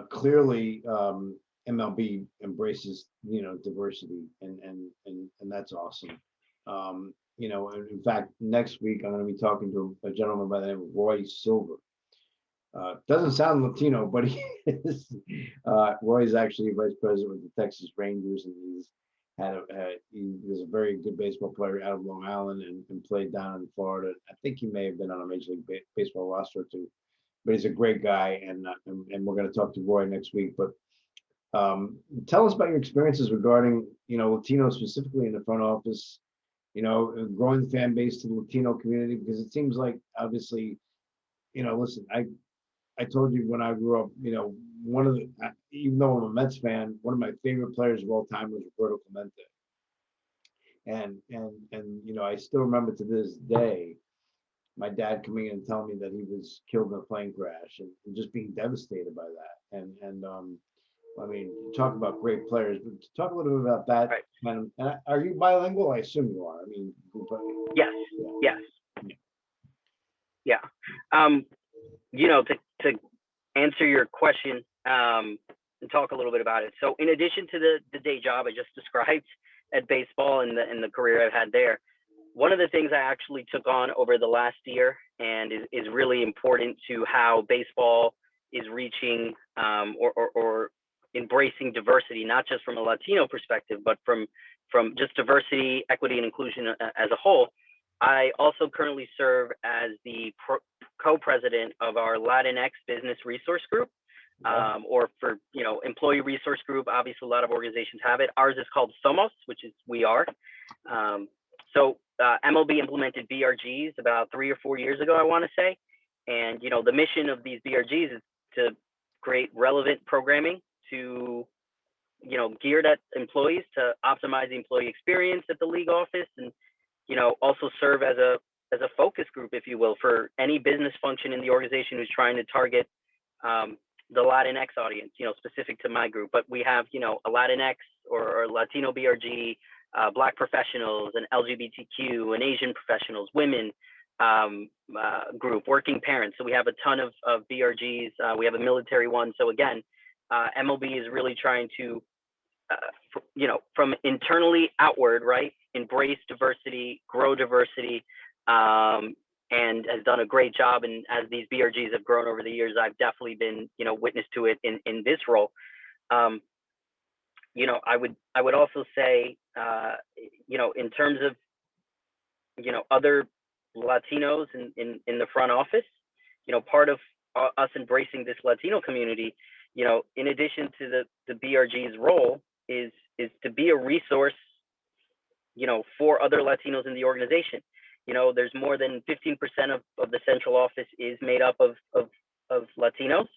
clearly MLB embraces diversity, and that's awesome. And in fact, next week I'm going to be talking to a gentleman by the name of Roy Silver. Doesn't sound Latino, but he is. Roy's actually vice president with the Texas Rangers, and he was a very good baseball player out of Long Island and played down in Florida. I think he may have been on a Major League Baseball roster too, but he's a great guy, and we're going to talk to Roy next week. But tell us about your experiences regarding Latinos specifically in the front office. Growing the fan base to the Latino community, because it seems like obviously, listen, I told you when I grew up, one of the, even though I'm a Mets fan, one of my favorite players of all time was Roberto Clemente. And I still remember to this day, my dad coming in and telling me that he was killed in a plane crash and just being devastated by that. And I mean, talk about great players, but talk a little bit about that. Right. And are you bilingual? I assume you are. I mean, Yes. yeah. Yes. Yeah. To answer your question, and talk a little bit about it. So in addition to the day job I just described at baseball and the career I've had there, one of the things I actually took on over the last year and is really important to how baseball is reaching or embracing diversity, not just from a Latino perspective, but from just diversity, equity, and inclusion as a whole. I also currently serve as the co-president of our Latinx Business Resource Group, or for employee resource group. Obviously, a lot of organizations have it. Ours is called Somos, which is we are. So MLB implemented BRGs about 3 or 4 years ago, I want to say, and the mission of these BRGs is to create relevant programming to geared at employees to optimize the employee experience at the league office, and also serve as a focus group, if you will, for any business function in the organization who's trying to target the Latinx audience, specific to my group. But we have, a Latinx or Latino BRG, Black professionals, and LGBTQ and Asian professionals, women group, working parents. So we have a ton of BRGs. We have a military one. So again, MLB is really trying to, from internally outward, right, embrace diversity, grow diversity, and has done a great job. And as these BRGs have grown over the years, I've definitely been, witness to it in this role. I would also say, in terms of, other Latinos in the front office, part of us embracing this Latino community, in addition to the BRG's role is to be a resource, for other Latinos in the organization. There's more than 15% of the central office is made up of Latinos.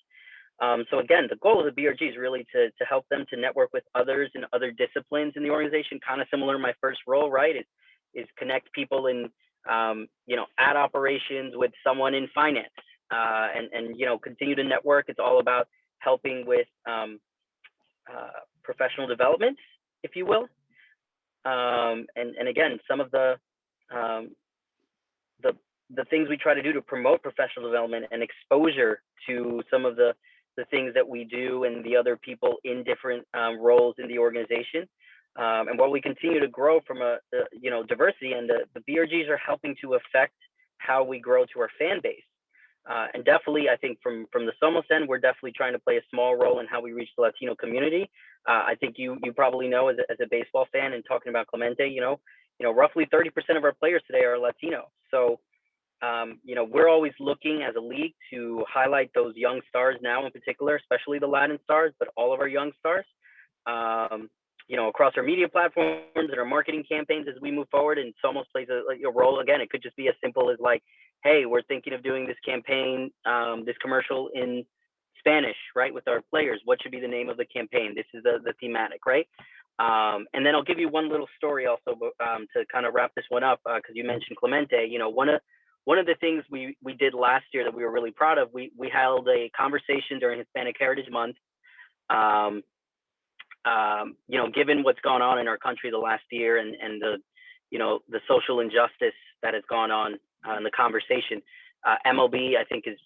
So again, the goal of the BRG is really to help them to network with others in other disciplines in the organization, kind of similar to my first role, right? Is connect people in, ad operations with someone in finance, and continue to network. It's all about helping with professional development, if you will. And again, some of the things we try to do to promote professional development and exposure to some of the things that we do and the other people in different roles in the organization. And while we continue to grow from diversity, and the BRGs are helping to affect how we grow to our fan base. And definitely, I think from the Somos end, we're definitely trying to play a small role in how we reach the Latino community. I think you probably know, as a baseball fan, and talking about Clemente, roughly 30% of our players today are Latino. So, we're always looking as a league to highlight those young stars now, in particular, especially the Latin stars, but all of our young stars, across our media platforms and our marketing campaigns as we move forward. And Somos plays a role. Again, it could just be as simple as like, hey, we're thinking of doing this campaign, this commercial in Spanish, right, with our players. What should be the name of the campaign? This is the thematic, right? And then I'll give you one little story also, to kind of wrap this one up, because you mentioned Clemente. One of the things we did last year that we were really proud of, we held a conversation during Hispanic Heritage Month. Given what's gone on in our country the last year, and the social injustice that has gone on in the conversation, MLB, I think, is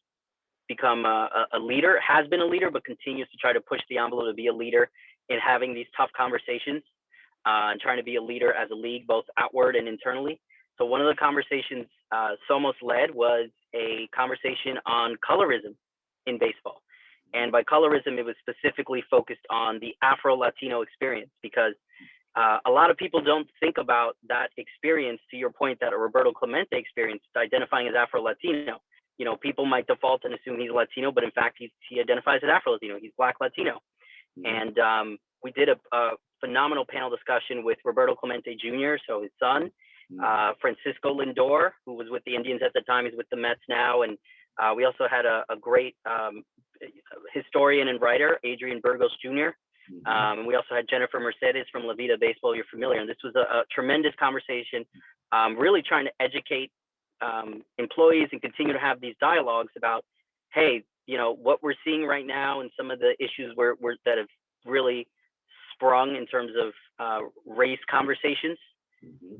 become a leader, has been a leader, but continues to try to push the envelope to be a leader in having these tough conversations, and trying to be a leader as a league, both outward and internally. So one of the conversations Somos led was a conversation on colorism in baseball. And by colorism, it was specifically focused on the Afro-Latino experience, because a lot of people don't think about that experience, to your point, that a Roberto Clemente experience, identifying as Afro-Latino. You know, people might default and assume he's Latino, but in fact, he identifies as Afro-Latino. He's Black Latino. And we did a phenomenal panel discussion with Roberto Clemente Jr., so his son, Francisco Lindor, who was with the Indians at the time. He's with the Mets now. And we also had a great historian and writer, Adrian Burgos Jr. And we also had Jennifer Mercedes from La Vida Baseball. You're familiar. And this was a tremendous conversation, really trying to educate employees and continue to have these dialogues about, hey, you know, what we're seeing right now and some of the issues that have really sprung in terms of race conversations.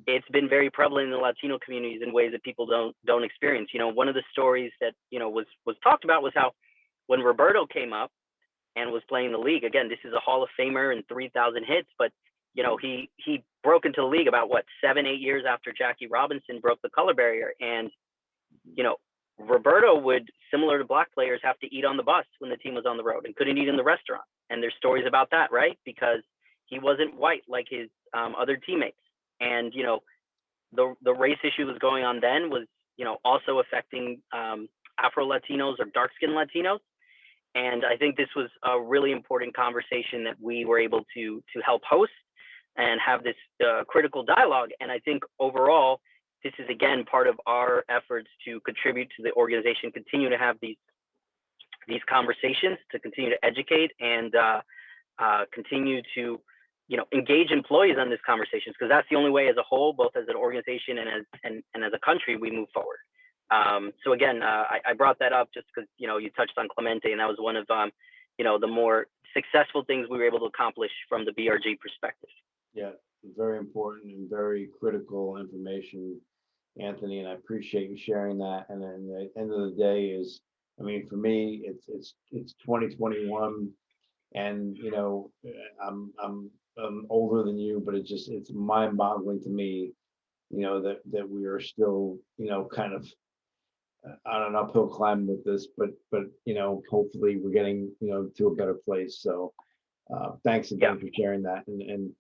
It's been very prevalent in the Latino communities in ways that people don't experience. You know, one of the stories that, you know, was talked about was how when Roberto came up and was playing the league, again, this is a Hall of Famer and 3,000 hits, but you know, he broke into the league about 7-8 years after Jackie Robinson broke the color barrier. And you know, Roberto would, similar to Black players, have to eat on the bus when the team was on the road and couldn't eat in the restaurant. And there's stories about that, right? Because he wasn't white like his other teammates. And you know, the race issue was going on then was, you know, also affecting Afro Latinos or dark skinned Latinos. And I think this was a really important conversation that we were able to help host and have this critical dialogue. And I think overall, this is again part of our efforts to contribute to the organization, continue to have these conversations, to continue to educate and continue to, you know, engage employees on these conversations, because that's the only way as a whole, both as an organization and as a country, we move forward. So again, I brought that up just because, you know, you touched on Clemente, and that was one of you know, the more successful things we were able to accomplish from the BRG perspective. Yeah, very important and very critical information, Anthony, and I appreciate you sharing that. And then the end of the day is, I mean, for me, it's 2021, and you know, I'm older than you, but it's mind-boggling to me, you know, that we are still, you know, kind of on an uphill climb with this, but you know, hopefully we're getting, you know, to a better place. So thanks again for sharing that. And